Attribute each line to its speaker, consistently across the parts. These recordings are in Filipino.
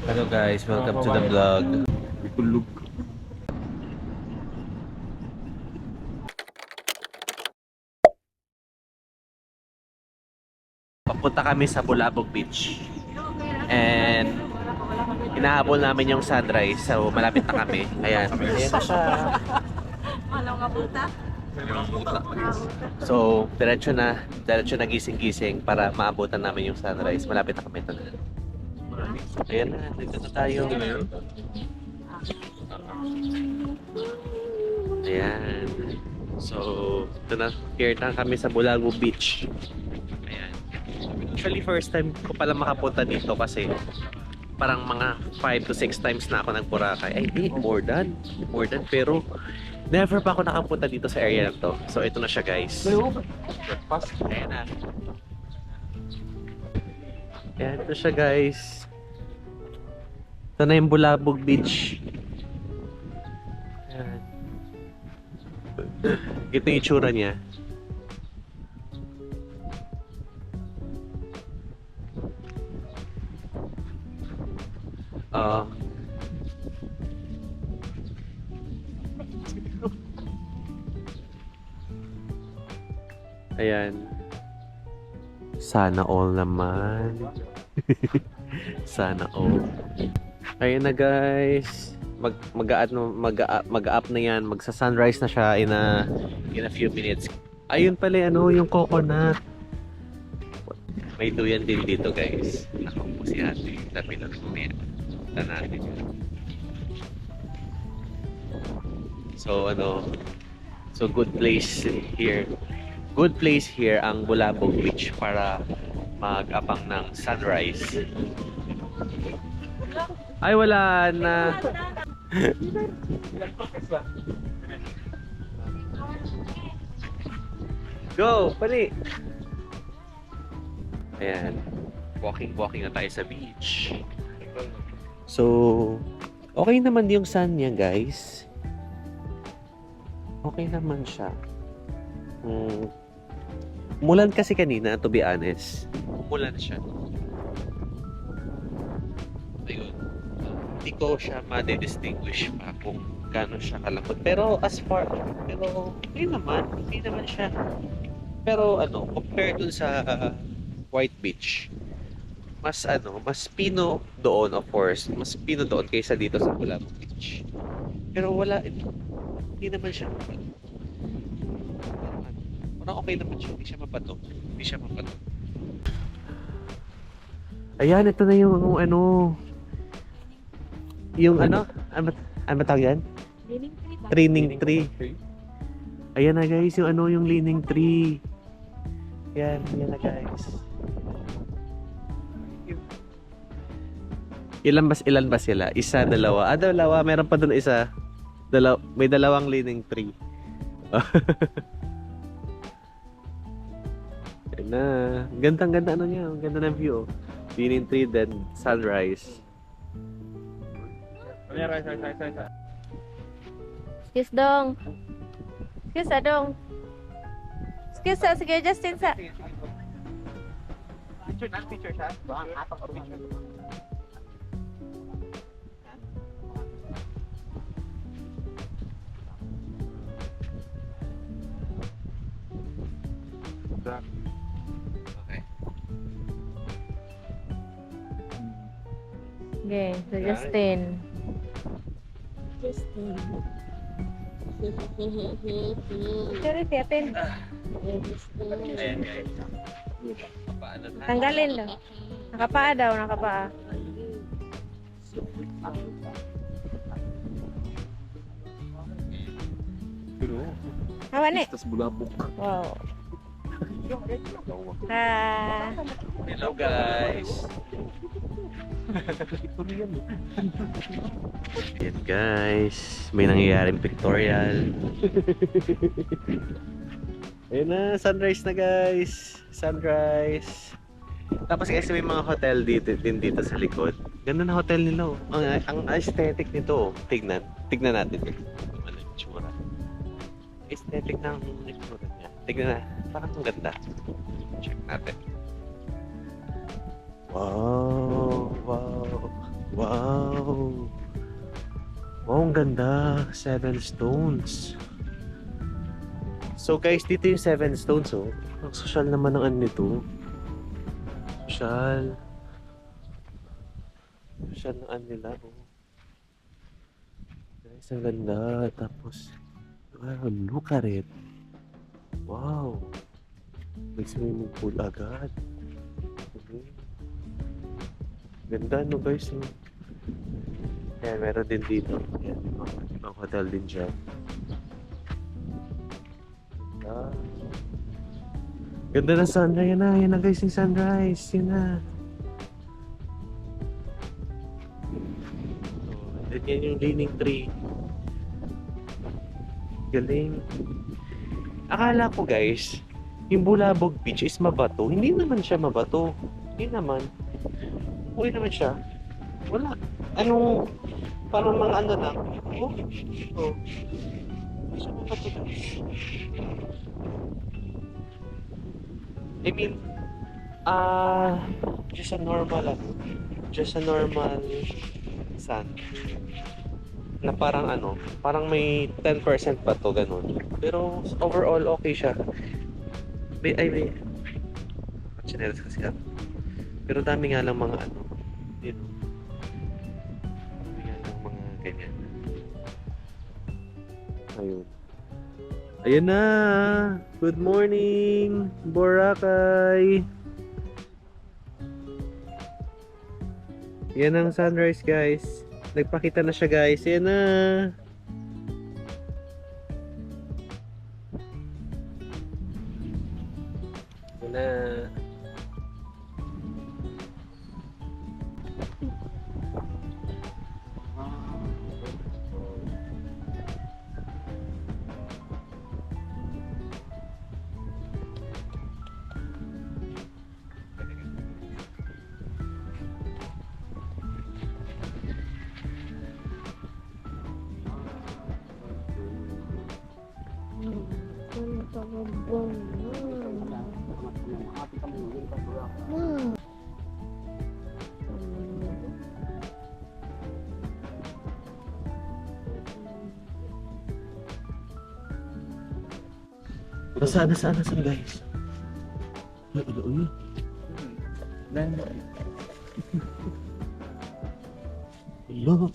Speaker 1: Hello guys, welcome to the vlog. Tulog. Papunta kami sa Bulabog Beach. And inahabol namin yung sunrise. So malapit na kami. Ayan. Ayan na siya. So, diretso na gising-gising para maabutan namin yung sunrise. Malapit na kami ito. Ayan na, dito na tayo. Ayan. So, ito na. Here na kami sa Bulago Beach. Ayan. Actually, first time ko pala makapunta dito kasi parang mga 5 to 6 times na ako nag-Boracay. Ay, di, more than. Pero, never pa ako nakapunta dito sa area na to. So, ito na siya, guys. Ayan na. Ayan, ito siya, guys. Ito na yung Bulabog Beach. Ayan. Ito yung itsura niya. Ayan. Sana all naman. Sana all. Ayan na guys. Mag-up na yan. Magsa-sunrise na siya in a few minutes. Ayun pala yung coconut. May duyan din dito guys. Ako po si ate. Sabi na mamaya. Punta natin yun. So good place here. Good place here ang Bulabog Beach para mag-abang ng sunrise. Ay wala na. Go, pali. Ayan. Walking na tayo sa beach. So, okay naman yung sun niya, guys. Okay naman siya. Mulan kasi kanina, to be honest. Mulan siya. Ayun. Hindi ko siya ma-distinguish pa kung gaano siya kalapot. Pero okay naman siya. Pero compared dun sa White Beach, mas pino doon, of course. Mas pino doon kaysa dito sa Bulabog Beach. Pero hindi naman siya. Parang okay naman siya. Hindi siya mapato. Ayan, ito na yung ano tawag yan? Leaning tree. Ayan na guys, yung leaning tree. Yan na guys. Ilan ba sila? Isa, dalawa. Dalawa. Meron pa dun isa. May dalawang leaning tree. Ayan na. Ganda niya. Ganda ng view. Leaning tree, then sunrise.
Speaker 2: Excuse dong. Excuse dong. Excuse sige Justin sa.
Speaker 3: Picture siya. Baka apak o picture.
Speaker 1: Okay.
Speaker 2: Okay, so Justin. Picture si Atin.
Speaker 1: Ayan guys. Paano na?
Speaker 2: Tanggalin daw. Nakapaa daw, nakapaa. Hawa ni.
Speaker 3: Tas bulabog.
Speaker 2: Wow.
Speaker 1: Hello guys. Ayan guys. May nangyayaring pictorial. Ayan na, sunrise na guys. Sunrise. Tapos kasi may mga hotel dito sa likod. Ganda na hotel nila. Ang aesthetic nito. Tignan natin. Ano yung itsura. Aesthetic ng itsura niya. Tignan na. Parang ang ganda. Check natin. Wow. Wow! Wow, ang ganda. 7 stones. So guys, dito yung 7 stones, oh. Ang social naman ng ano nito. Social. Social ng ano nila, oh. Guys, ang ganda. Tapos, wow, look at it. Wow. May swimming pool agad. Okay. Ganda, no guys, no? Ayan, meron din dito. Ayan, ang hotel din dyan. Ganda ng sunrise. Yan na guys yung sunrise. Yan na. And yan yung leaning tree. Galing. Akala ko guys, yung Bulabog Beach is mabato. Hindi naman siya mabato. Hindi naman. Okay naman siya. Wala. Anong, parang mga ano lang. Oh. Hindi siya mabato guys. I mean, just a normal sand. Na parang ano, parang may 10% pa to, ganun. Pero overall, okay siya. May chinelas kasi ako. Pero dami nga lang mga ano, you know. Dami nga lang mga ganyan. Ayun. Ayan na! Good morning, Boracay! Yan ang sunrise, guys. Nagpakita na siya, guys. Ayan na! Ayan na! Nasaan guys? Ay, uy. Hello.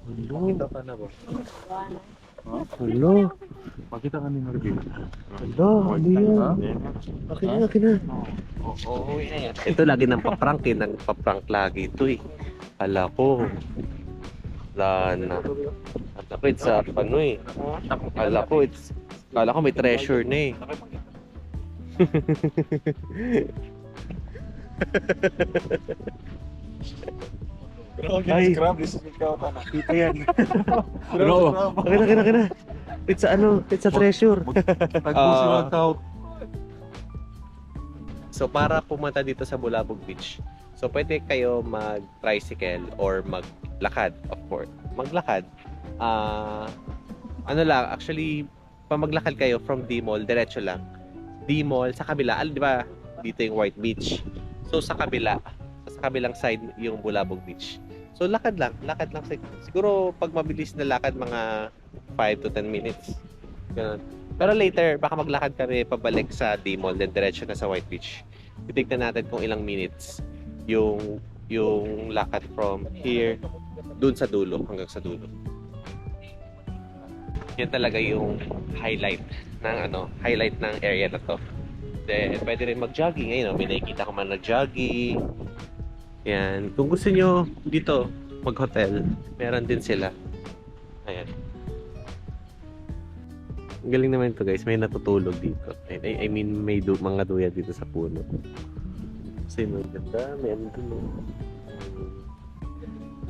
Speaker 3: Makita ka na ba?
Speaker 1: Hello.
Speaker 3: Makita ka ni Marvin.
Speaker 1: Hello. Ano yan? Okay na. Oo, yan. Ito lagi nang paprank eh. Nagpaprank lagi ito eh. Ala ko. Wala na. Ala ko, it's ano eh. Kala ko may treasure na eh. Ay.
Speaker 3: Scrub, this is ikaw ta nakita yan.
Speaker 1: Bro, kina. It's a treasure.
Speaker 3: Tag-workout.
Speaker 1: So para pumunta dito sa Bulabog Beach, so pwede kayo mag-tricycle or maglakad, of course. Maglakad. Ano lang, actually, pag maglakad kayo from D-Mall, diretso lang. D-Mall, sa kabila, di ba, dito yung White Beach. So sa kabilang side yung Bulabog Beach. So lakad lang siguro pag mabilis na lakad mga 5 to 10 minutes. Ganun. Pero later baka maglakad kami pabalik sa D-Mall then diretso na sa White Beach. Titignan natin kung ilang minutes yung lakad from here dun sa dulo hanggang sa dulo. Yan talaga yung highlight ng area na to. Then pwede rin mag-jogging. Ayun, may nakikita ko man nag-jogging. Yan. Kung gusto nyo dito mag-hotel, meron din sila. Ayan. Ang galing naman ito guys. May natutulog dito. I mean, may mga duya dito sa puno. Kasi may ganda. May ano dun.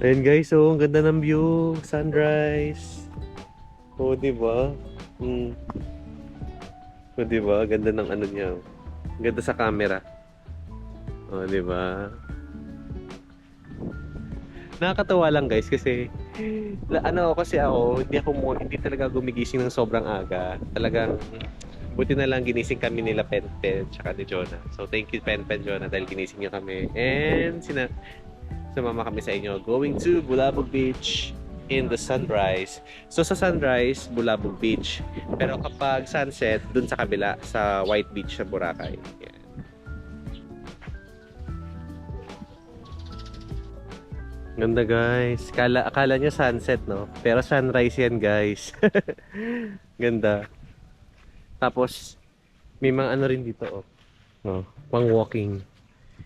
Speaker 1: Ayan guys. Oh, ang ganda ng view. Sunrise. Oh, diba? Oh, diba? Ganda ng ano niya. Ganda sa camera. Oh, diba? Nakakatawa lang guys kasi kasi ako hindi talaga gumigising ng sobrang aga. Talagang buti na lang ginising kami nila Penpen tsaka ni Jonah. So thank you Penpen, Jonah, dahil ginising niyo kami. And sumama kami sa inyo. Going to Bulabog Beach in the sunrise. So sa sunrise, Bulabog Beach. Pero kapag sunset, dun sa kabila, sa White Beach sa Boracay. Yan. Ganda guys. Akala nyo sunset, no? Pero sunrise yan guys. Ganda. Tapos, may mga ano rin dito, oh. No, pang walking.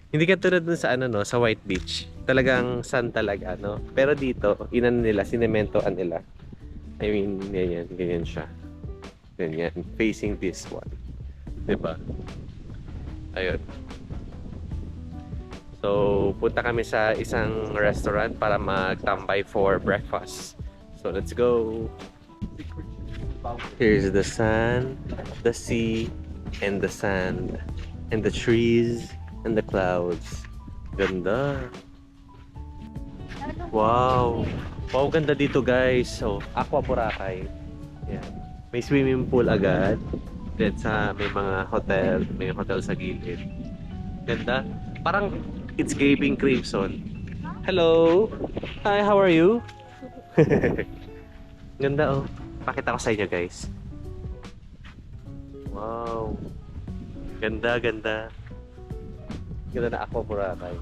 Speaker 1: Hindi katulad dun sa ano, no, sa White Beach. Talagang sun talaga, no? Pero dito, inan nila, sinementoan nila. I mean, ganyan siya. Ganyan, facing this one. 'Di ba? Ayun. So, punta kami sa isang restaurant para magtambay for breakfast. So, let's go. Here's the sun, the sea, and the sand, and the trees, and the clouds. Ganda. Wow. Wow, ganda dito guys. So, Aqua Boracay. Yan. May swimming pool agad. Then may mga hotel sa gilid. Ganda. Parang it's gaping crimson. Hello. Hi, how are you? Ganda oh. Pakita ko sa inyo guys. Wow. Ganda. Ganda na Aqua Boracay.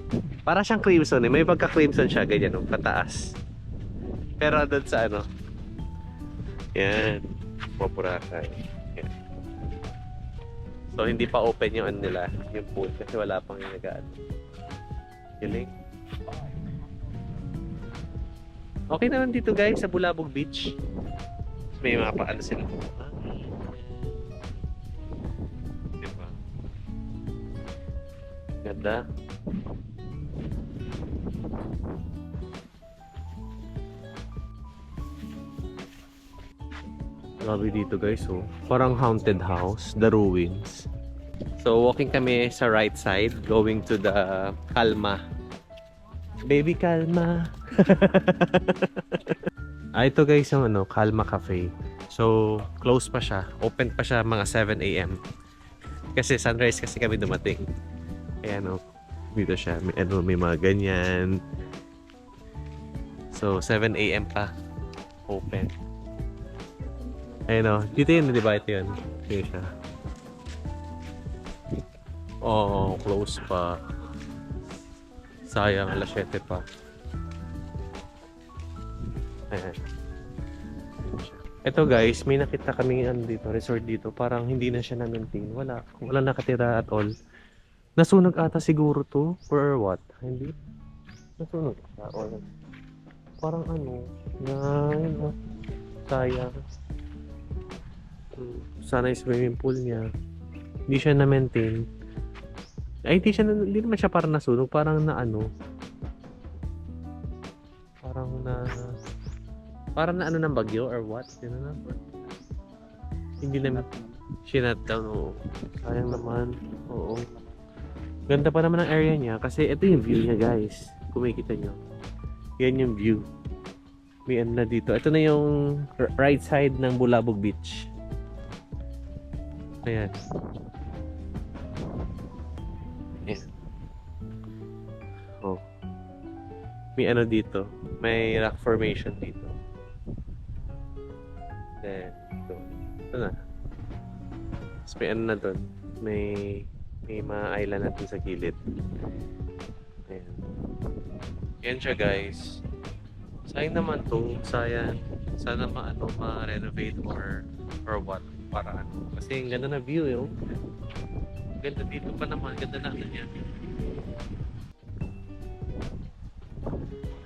Speaker 1: Para siyang crimson eh. May pagka-crimson siya. Ganyan oh, pataas. Pero doon sa ano. Yan. Aqua Boracay. Yan. So hindi pa open yung ano nila. Yung pool. Kasi wala pang yung nag-ano. Galing. Okay naman dito guys sa Bulabog Beach. May mga paano sila. Diba? Ganda. Grabe dito guys oh. Parang haunted house, the ruins. So walking kami sa right side, going to the Calma. Baby Calma. Ito guys yung ano, Calma Cafe. So close pa siya, open pa siya mga 7 AM. Kasi sunrise kasi kami dumating. Kaya ano, dito siya, may mga ganyan. So 7 AM pa open. Ayun o, dito yun, di ba? Ito yun. Dito siya. Oh, close pa. Sayang, alas 7 pa. Ayan. Ito guys, may nakita kami dito, resort dito. Parang hindi na siya na-maintain. Wala nakatira at all. Nasunog ata siguro to, or what? Hindi? Nasunog ata, or parang ano, sayang. Sana yung swimming pool niya. Hindi siya na-maintain. Ay, hindi naman siya parang nasunog. Parang na ano. Parang na ano ng bagyo or what? Yun na. Hindi naman. Sinat down. Oo. Sayang naman. Oo. Ganda pa naman ang area niya. Kasi ito yung view niya guys. Kung makikita nyo. Yan yung view. May ano na dito. Ito na yung right side ng Bulabog Beach. Ayan. Ayan. Oh. May ano dito. May rock formation dito. Then, ito na. Tapos may ano na doon. May mga island na dun sa gilid. Ayan. Ayan siya guys. Sayang naman to. Sayang. Sana ma-renovate or what. Para ano. Kasi ang ganda na view eh. Oh. Ganda dito pa naman. Ganda na ano niya.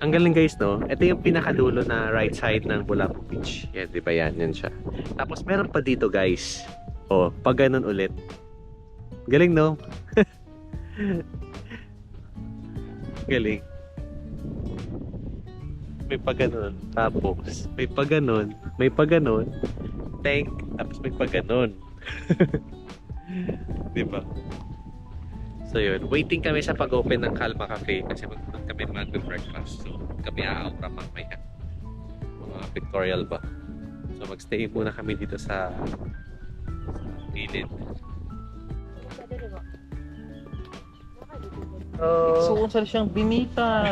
Speaker 1: Ang galing guys no. Ito yung pinakadulo na right side ng Bulabog Beach. Yan, di ba yan? Yan siya. Tapos meron pa dito guys. Oh, pag ganun ulit. Galing no? Galing. May pag ganun. Tapos may pag ganun. May pag ganun. Tank. Tapos may pag ganun. Diba? So yun, waiting kami sa pag-open ng Calma Cafe kasi magpunta kami mag-breakfast. So kami aawra mamaya. Mga pictorial ba? So magstay muna kami dito sa gilid. Oh,
Speaker 3: Suunsal siyang binita.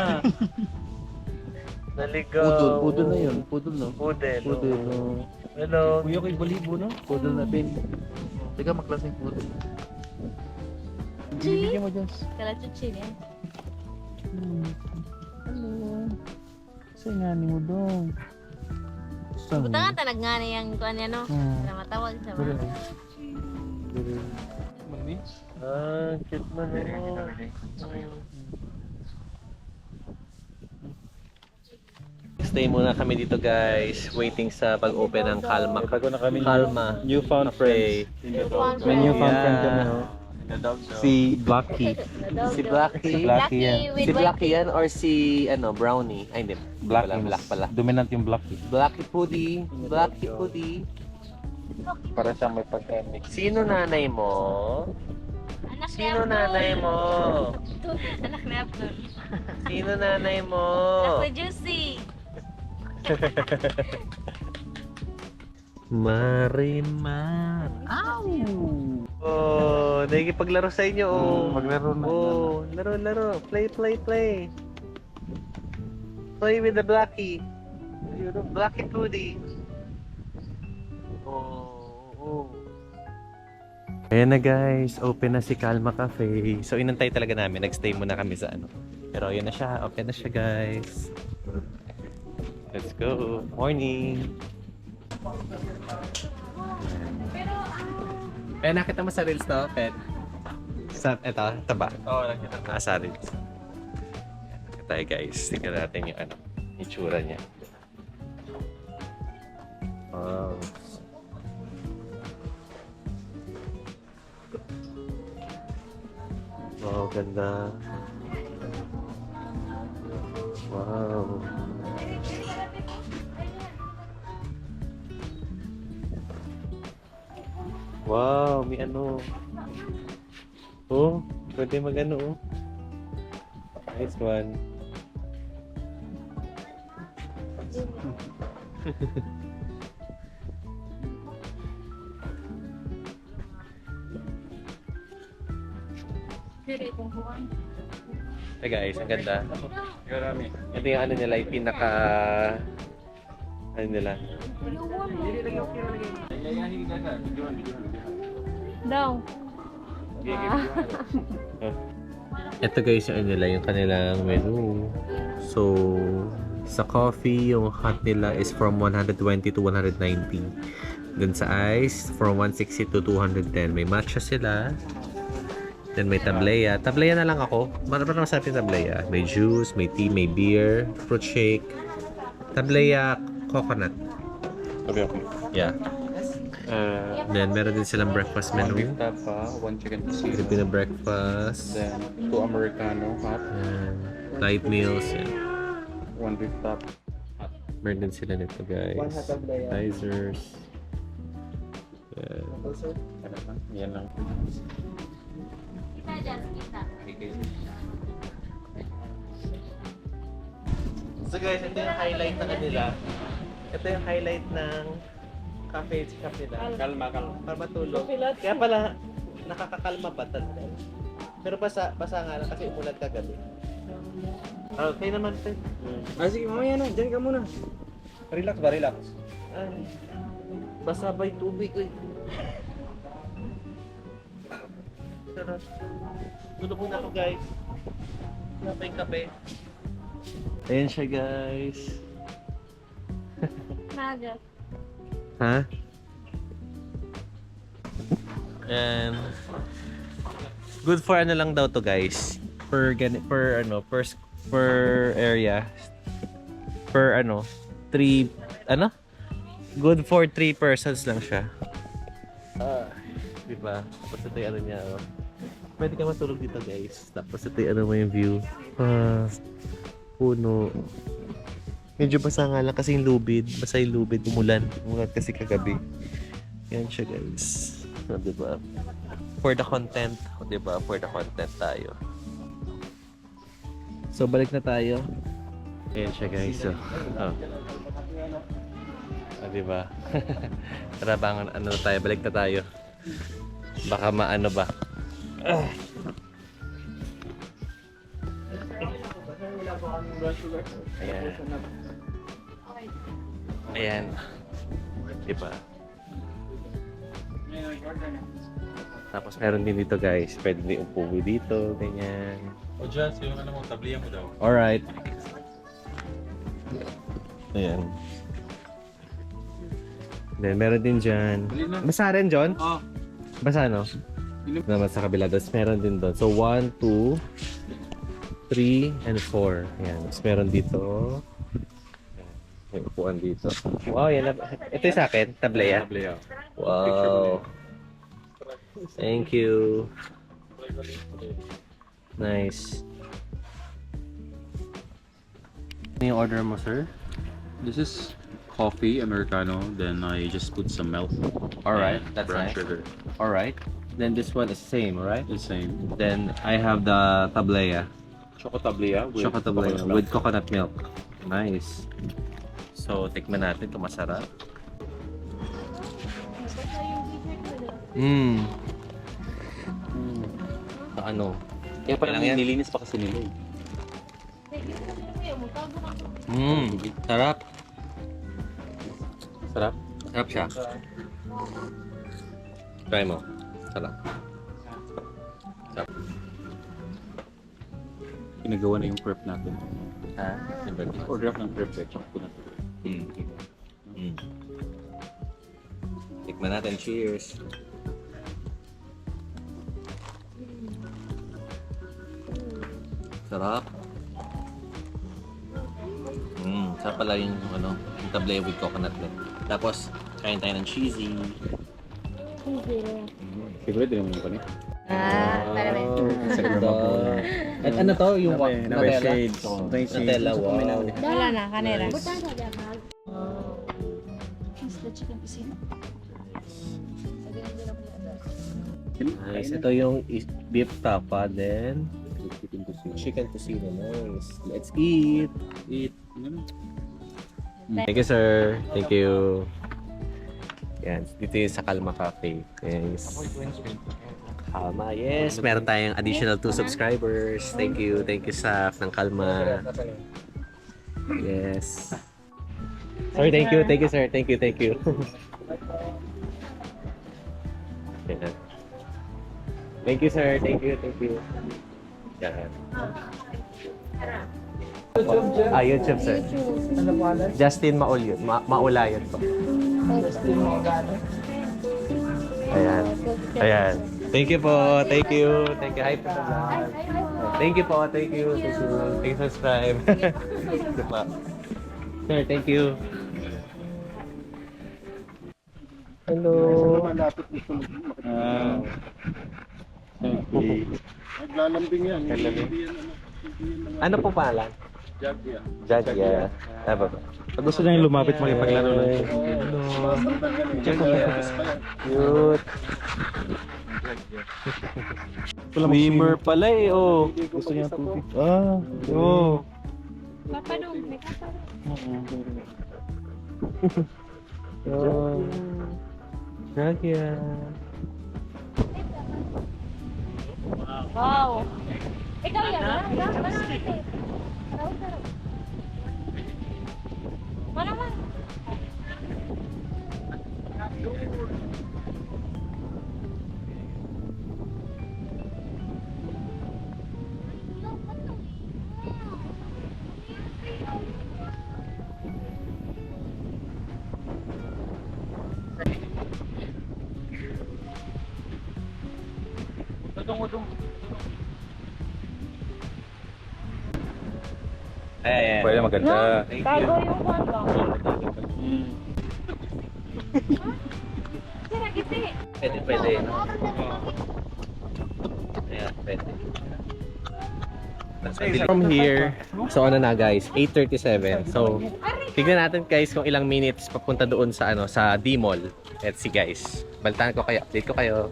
Speaker 1: naligaw.
Speaker 3: Pudol na yun. Pudol no?
Speaker 1: Pudel.
Speaker 3: Pudol.
Speaker 1: Oh. Hello.
Speaker 3: Kuya kay Balibo no? Pudol natin. Teka, maklaseng pudol. Bibigyan mo dyan.
Speaker 2: Kala chuchi niya.
Speaker 3: Hello. Say nga ni mo dong. Saan?
Speaker 2: Butangan tanag nga niya yung kuan niya no. Para matawag sa mga.
Speaker 1: Ah, cute mo na. Stay muna kami dito guys, waiting sa pag-open ng Kalma.
Speaker 3: Bago na kami
Speaker 1: Kalma.
Speaker 3: newfound
Speaker 1: Cafe.
Speaker 3: friends. May newfound
Speaker 1: Yeah.
Speaker 3: friend kami. Oh. Si Blacky.
Speaker 1: Si Blacky.
Speaker 3: Blacky yan.
Speaker 1: Si Blacky yan or si ano, Brownie? Ay hindi.
Speaker 3: Blacky.
Speaker 1: Black pala.
Speaker 3: Dominant yung Blacky.
Speaker 1: Blacky Pudi. Blacky Pudi.
Speaker 3: Para siyang may pagka-mix.
Speaker 1: Sino nanay mo?
Speaker 2: Anak ni
Speaker 1: Sino
Speaker 2: Abdul.
Speaker 1: nanay mo?
Speaker 2: Anak ni Abdul.
Speaker 1: Sino nanay mo?
Speaker 2: Anak ni Juicy.
Speaker 1: Marimar. Oh, nakikipaglaro sa inyo. Oh,
Speaker 3: Maglaro na.
Speaker 1: Oh, laro. Play. Play with the Blacky. Blacky Pudi. Oh. Ayan na guys, open na si Kalma Cafe. So inantay talaga namin, nagstay muna kami sa ano. Pero yun na siya, open na siya guys. Let's go. Morning. Nakita mo sa Reels to, Pet? Ito ba? Oo, nakita ko. Sa Reels. Nakita tayo guys. Tingnan natin yung ano, itsura niya. Wow. Wow, ganda. Wow. Wow, may ano. Oh, pwede mag-ano oh. Nice one. Hey guys, ang ganda. Ito yung ano nila, yung pinaka... Ano nila?
Speaker 2: Daw.
Speaker 1: Ito guys yung ano nila, yung kanilang menu. So, sa coffee, yung hot nila is from 120 to 190. Then sa ice, from 160 to 210. May matcha sila. Then may tableya. Tableya na lang ako. Parang masarap yung tableya. May juice, may tea, may beer, fruit shake. Tableya, coconut.
Speaker 3: Okay.
Speaker 1: Yeah. Then meron din silang breakfast menu.
Speaker 3: Tapa, 1 chicken Caesar.
Speaker 1: Filipino breakfast.
Speaker 3: Then 2 Americano hot,
Speaker 1: Yan. Light meals. Yan.
Speaker 3: 1 beef top.
Speaker 1: Meron din sila nito guys. Appetizers. Yan.
Speaker 3: Yan lang.
Speaker 1: So guys, ito yung highlight ng kanila. Ito yung highlight ng cafe nila.
Speaker 3: Kalma.
Speaker 1: Para matulog. Kaya pala, nakakakalma ba talaga? Pero basa nga lang kasi umulan kagabi. Okay naman ito.
Speaker 3: Sige, mamaya na. Diyan ka muna. Relax ba? Relax.
Speaker 1: Ay, basa ba yung tubig ko? Sarap. Tulog muna ako guys. Wala pa yung kape. Ayan siya guys.
Speaker 2: Naga.
Speaker 1: Ha? And good for ano lang daw to guys. Per area. Per 3 good for 3 persons lang siya. Diba? Tapos ito yung ano niya. Oh. Pwede ka matulog dito guys. Tapos ito yung mo yung view. Puno. Medyo basa nga lang kasi yung lubid. Basa yung lubid. Umulan kasi kagabi. Yan siya guys. Diba? For the content. Diba? For the content tayo. So balik na tayo. Ayan siya guys. So, diba? Tara bang ano na tayo? Balik na tayo. Baka maano ba? Ayan. Ayan. Diba? Tapos meron din dito guys. Pwede din upuwi dito. Ganyan.
Speaker 3: O dyan, so yung ano mo, tabliya mo daw.
Speaker 1: Alright. Ayan. Then meron din dyan. Basa rin, John?
Speaker 3: Oh.
Speaker 1: Basa, no? Naman sa kabila. Tapos meron din doon. So 1, 2, 3, and 4. Ayan. Tapos meron dito. May upuan dito. Wow, yan. Ito yung sa akin. Tableya.
Speaker 3: Tabliya.
Speaker 1: Wow. Thank you. Nice. Ano yung order mo, sir?
Speaker 4: This is coffee, Americano. Then I just put some milk.
Speaker 1: Alright,
Speaker 4: and
Speaker 1: that's
Speaker 4: brown
Speaker 1: nice.
Speaker 4: sugar.
Speaker 1: Alright. Then this one is same, right?
Speaker 4: The same.
Speaker 1: Then I have the tableya.
Speaker 4: Choco tablia with
Speaker 1: Chocolate tableya
Speaker 4: coconut milk.
Speaker 1: with coconut milk. Nice. So, tikman natin kung masarap. Mmm. Ano?
Speaker 4: Kaya pala
Speaker 1: Kailangan yan.
Speaker 4: nilinis pa kasi nila eh.
Speaker 1: Sarap.
Speaker 4: Sarap.
Speaker 1: Sarap siya. Try mo. Sarap. Sarap.
Speaker 4: Pinagawa na yung prep natin.
Speaker 1: Ha?
Speaker 4: Order up ng prep eh. Coconut.
Speaker 1: Tikman natin. Cheers. Sarap. Sarap pala yung ano, yung tablea with coconut milk. Tapos, kain tayo ng cheesy.
Speaker 4: Siguro din naman yung kanina.
Speaker 2: Para ba?
Speaker 1: Ito. At ano to? Yung
Speaker 3: Nutella shades.
Speaker 1: Nutella, wow.
Speaker 2: Wala na, kanera.
Speaker 1: Nice. Ito yung beef tapa, then
Speaker 4: Chicken to see.
Speaker 1: chicken tocino. Nice. Let's eat.
Speaker 4: Eat. Ano?
Speaker 1: Thank you, sir. Thank you. Yan. Dito yung sa Kalma Cafe. Yes. Kalma, yes. Meron tayong additional 2 subscribers. Thank you. Thank you, staff ng Kalma. Yes. Sorry, thank you. Thank you, sir. Thank you, thank you. Yan. Thank you, sir. Thank you, thank you. Yan. YouTube, sir. Justin Maulyo. Maulayon po. Ayan. Ayan. Thank you po. Thank you. Thank you. Hi po sa vlog. Thank you po. Thank you. Thank you. Thank you. Subscribe. Thank you po. Sir, thank you. Hello.
Speaker 4: Naglalambing yan.
Speaker 1: Ano po pangalan?
Speaker 4: Jagya.
Speaker 1: Jagya. Tama ba?
Speaker 3: Pag gusto niya yung lumapit makipaglaro lang.
Speaker 1: Hello. Jagya. Cute. Swimmer pala eh, oh.
Speaker 3: Gusto niya tubig. Ah,
Speaker 1: Oh.
Speaker 2: Papadong, may kapadong.
Speaker 1: Oh. Jagya.
Speaker 2: Wow. Ikaw yan, ha? Mana man?
Speaker 1: Ayan.
Speaker 3: pwede maganda.
Speaker 1: Thank
Speaker 2: Bago
Speaker 1: you.
Speaker 2: yung kwan ba? Sira, giti.
Speaker 1: Pwede, pwede. Ayan, pwede. From here, so ano na guys, 8:37. So, tignan natin guys kung ilang minutes papunta doon sa ano sa D-Mall. Let's see guys. Balitaan ko kayo, update ko kayo.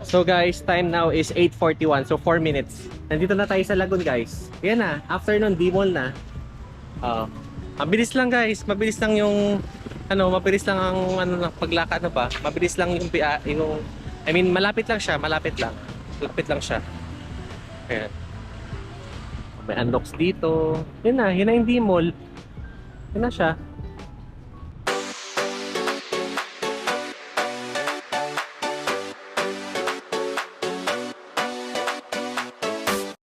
Speaker 1: So guys, time now is 8:41. So 4 minutes. Nandito na tayo sa Lagun guys. Yan na, after nun D-Mall na. Mabilis lang guys, mabilis lang yung ano, mabilis lang ang ano ng paglakad ano ba? Mabilis lang yung I mean, malapit lang siya, malapit lang. Lapit lang siya. Ayan. May unlocks dito. Yun na yung D-Mall. Yun na siya.